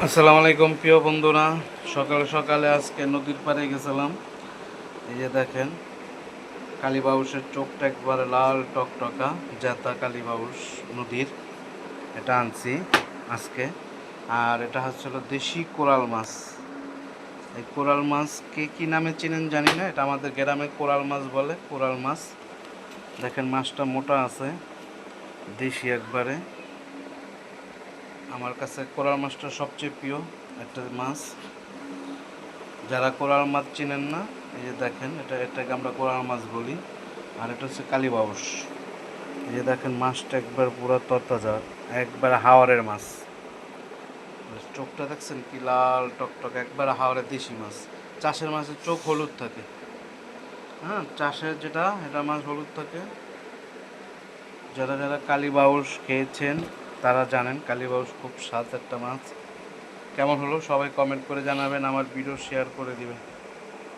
আসসালামু আলাইকুম প্রিয় বন্ধুরা। সকালে সকালে আজকে নদীর পাড়ে গেছিলাম। এই যে দেখেন, কালীবাউসের চোখটা একবারে লাল টকটকা, জেতা কালীবাউস নদীর। এটা আনছি আজকে। আর এটা হচ্ছিল দেশি কোরাল মাছ। এই কোরাল মাছকে কী নামে চিনেন জানি না, এটা আমাদের গ্রামে কোরাল মাছ বলে। কোরাল মাছ দেখেন, মাছটা মোটা আছে, দেশি একবারে। আমার কাছে কোরাল মাছটা সবচেয়ে প্রিয় একটা মাছ। যারা কোরাল মাছ চিনেন না, এই যে দেখেন, এটাকে আমরা কোরাল মাছ বলি। আর এটা হচ্ছে কালীবাউস। এই যে দেখেন, মাছটা একবার পুরো তরতাজা, একবার হাওরের মাছ। চোখটা দেখছেন কি লাল টকটক, একবার হাওরের দেশি মাছ। চাষের মাছের চোখ হলুদ থাকে, হ্যাঁ, চাষের যেটা এটা মাছ হলুদ থাকে। যারা যারা কালীবাউস খেয়েছেন তারা জানেন কালীবাউস খুব স্বাদ একটা মাছ। কেমন হলো সবাই কমেন্ট করে জানাবেন, আমার ভিডিও শেয়ার করে দিবেন।